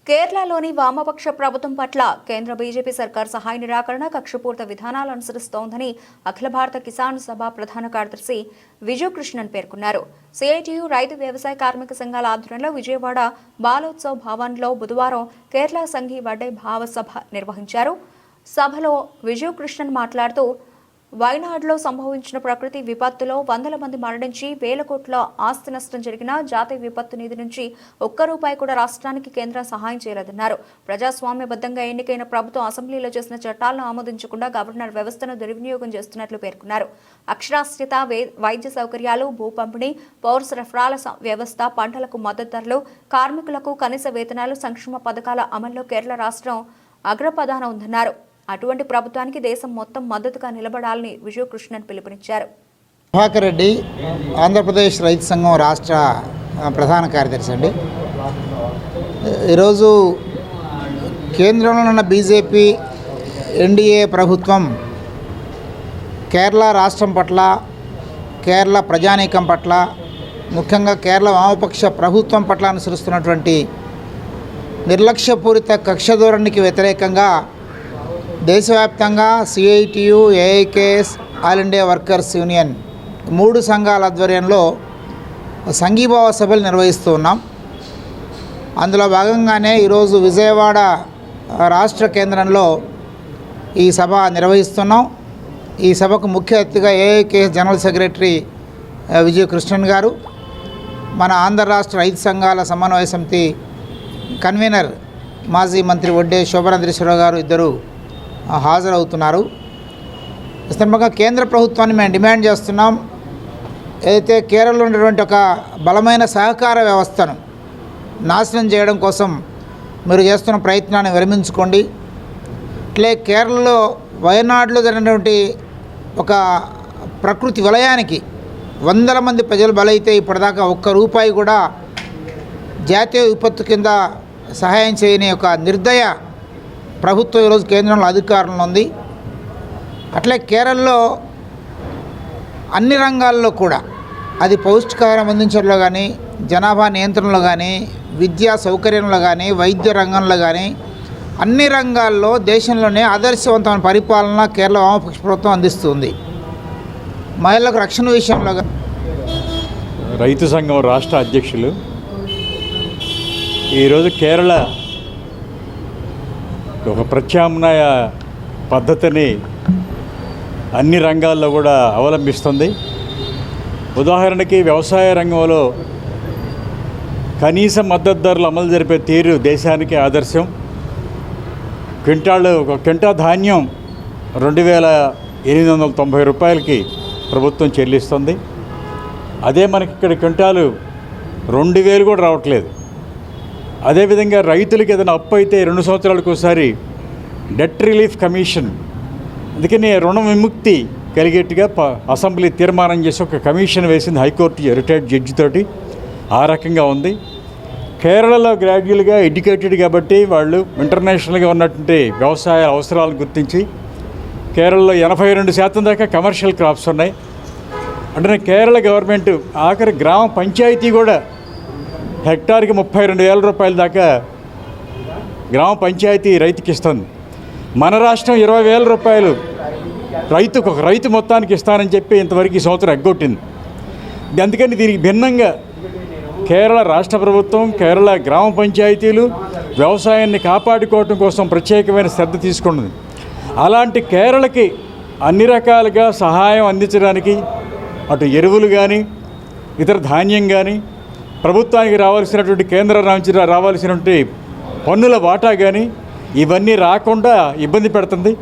కేరళలోని వామపక్ష ప్రభుత్వం పట్ల కేంద్ర బీజేపీ సర్కార్ సహాయ నిరాకరణ కక్షపూర్త విధానాలు అనుసరిస్తోందని అఖిల భారత కిసాన్ సభ ప్రధాన కార్యదర్శి విజయకృష్ణన్ పేర్కొన్నారు. సిఐటియు రైతు వ్యవసాయ కార్మిక సంఘాల ఆధ్వర్యంలో విజయవాడ బాలోత్సవ్ భవన్లో బుధవారం కేరళ సంఘీ వడ్డే భావ సభ నిర్వహించారు. సభలో విజయకృష్ణన్ మాట్లాడుతూ వయనాడులో సంభవించిన ప్రకృతి విపత్తులో వందల మంది మరణించి వేల కోట్ల ఆస్తి నష్టం జరిగిన జాతీయ విపత్తు నిధి నుంచి ఒక్క రూపాయి కూడా రాష్ట్రానికి కేంద్రం సహాయం చేయలేదన్నారు. ప్రజాస్వామ్యబద్ధంగా ఎన్నికైన ప్రభుత్వం అసెంబ్లీలో చేసిన చట్టాలను ఆమోదించకుండా గవర్నర్ వ్యవస్థను దుర్వినియోగం చేస్తున్నట్లు పేర్కొన్నారు. అక్షరాస్యత, వైద్య సౌకర్యాలు, భూ పంపిణీ, పౌర సరఫరాల వ్యవస్థ, పంటలకు మద్దతు ధరలు, కార్మికులకు కనీస వేతనాలు, సంక్షేమ పథకాల అమల్లో కేరళ రాష్ట్రం అగ్రపథాన ఉందన్నారు. అటువంటి ప్రభుత్వానికి దేశం మొత్తం మద్దతుగా నిలబడాలని విజయకృష్ణన్ పిలుపునిచ్చారు. ప్రభాకర్ రెడ్డి, ఆంధ్రప్రదేశ్ రైతు సంఘం రాష్ట్ర ప్రధాన కార్యదర్శి అండి. ఈరోజు కేంద్రంలో ఉన్న బీజేపీ ఎన్డీఏ ప్రభుత్వం కేరళ రాష్ట్రం పట్ల, కేరళ ప్రజానీకం పట్ల, ముఖ్యంగా కేరళ వామపక్ష ప్రభుత్వం పట్ల అనుసరిస్తున్నటువంటి నిర్లక్ష్యపూరిత కక్ష ధోరణికి వ్యతిరేకంగా దేశవ్యాప్తంగా CITU, AIKS, all India workers union 3 సంఘాల ఆధ్వర్యంలో సంఘీభావ సభలు నిర్వహిస్తూ ఉన్నాం. అందులో భాగంగానే ఈరోజు విజయవాడ రాష్ట్ర కేంద్రంలో ఈ సభ నిర్వహిస్తున్నాం. ఈ సభకు ముఖ్య అతిథిగా ఏఐకేఎస్ జనరల్ సెక్రటరీ విజయకృష్ణన్ గారు, మన ఆంధ్ర రాష్ట్ర రైతు సంఘాల సమన్వయ సమితి కన్వీనర్ మాజీ మంత్రి వడ్డే శోభనాద్రీశ్వరరావు గారు ఇద్దరు హాజరవుతున్నారు. విస్తృతంగా కేంద్ర ప్రభుత్వాన్ని మేము డిమాండ్ చేస్తున్నాం. ఏదైతే కేరళలో ఉన్నటువంటి ఒక బలమైన సహకార వ్యవస్థను నాశనం చేయడం కోసం మీరు చేస్తున్న ప్రయత్నాన్ని విరమించుకోండి. అట్లే కేరళలో వయనాడులో జరిగినటువంటి ఒక ప్రకృతి విలయానికి వందల మంది ప్రజలు బలైతే ఇప్పటిదాకా ఒక్క రూపాయి కూడా జాతీయ విపత్తు కింద సహాయం చేయని ఒక నిర్దయ ప్రభుత్వం ఈరోజు కేంద్రంలో అధికారంలో ఉంది. అట్లే కేరళలో అన్ని రంగాల్లో కూడా, అది పౌష్టికాహారం అందించడంలో కానీ, జనాభా నియంత్రణలో కానీ, విద్యా సౌకర్యంలో కానీ, వైద్య రంగంలో కానీ, అన్ని రంగాల్లో దేశంలోనే ఆదర్శవంతమైన పరిపాలన కేరళ వామపక్ష ప్రభుత్వం అందిస్తుంది. మహిళలకు రక్షణ విషయంలో రైతు సంఘం రాష్ట్ర అధ్యక్షులు ఈరోజు కేరళ ఒక ప్రత్యామ్నాయ పద్ధతిని అన్ని రంగాల్లో కూడా అవలంబిస్తుంది. ఉదాహరణకి వ్యవసాయ రంగంలో కనీస మద్దతు ధరలు అమలు జరిపే తీరు దేశానికి ఆదర్శం. ఒక క్వింటా ధాన్యం 2,890 రూపాయలకి ప్రభుత్వం చెల్లిస్తుంది. అదే మనకి ఇక్కడ క్వింటాలు 2,000 కూడా రావట్లేదు. అదేవిధంగా రైతులకి ఏదైనా అప్పు అయితే 2 సంవత్సరాలకు ఒకసారి డెట్ రిలీఫ్ కమిషన్, అందుకని రుణ విముక్తి కలిగేట్టుగా అసెంబ్లీ తీర్మానం చేసి ఒక కమిషన్ వేసింది హైకోర్టు రిటైర్డ్ జడ్జి తోటి. ఆ రకంగా ఉంది. కేరళలో గ్రాడ్యువల్గా ఎడ్యుకేటెడ్ కాబట్టి వాళ్ళు ఇంటర్నేషనల్గా ఉన్నటువంటి వ్యవసాయ అవసరాలను గుర్తించి కేరళలో 82% దాకా కమర్షియల్ క్రాప్స్ ఉన్నాయి. అంటే కేరళ గవర్నమెంట్ ఆఖరి గ్రామ పంచాయతీ కూడా హెక్టార్కి 32,000 రూపాయల దాకా గ్రామ పంచాయతీ రైతుకి ఇస్తుంది. మన రాష్ట్రం 20,000 రూపాయలు ఒక రైతు మొత్తానికి ఇస్తానని చెప్పి ఇంతవరకు ఈ సంవత్సరం ఎగ్గొట్టింది. అందుకని దీనికి భిన్నంగా కేరళ రాష్ట్ర ప్రభుత్వం, కేరళ గ్రామ పంచాయతీలు వ్యవసాయాన్ని కాపాడుకోవటం కోసం ప్రత్యేకమైన శ్రద్ధ తీసుకున్నది. అలాంటి కేరళకి అన్ని రకాలుగా సహాయం అందించడానికి అటు ఎరువులు కానీ, ఇతర ధాన్యం కానీ, ప్రభుత్వానికి రావాల్సినటువంటి కేంద్రం నుంచి రావాల్సినటువంటి పన్నుల వాటా కానీ ఇవన్నీ రాకుండా ఇబ్బంది పెడుతుంది.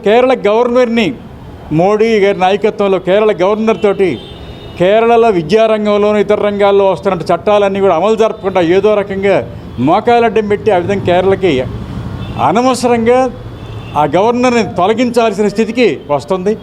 కేరళ గవర్నర్ని, మోడీ గారి నాయకత్వంలో కేరళ గవర్నర్ తోటి కేరళలో విద్యారంగంలోనూ ఇతర రంగాల్లో వస్తున్న చట్టాలన్నీ కూడా అమలు జరపకుండా ఏదో రకంగా మోకాలడ్డం పెట్టి ఆ విధంగా కేరళకి అనవసరంగా ఆ గవర్నర్ని తొలగించాల్సిన స్థితికి వస్తుంది.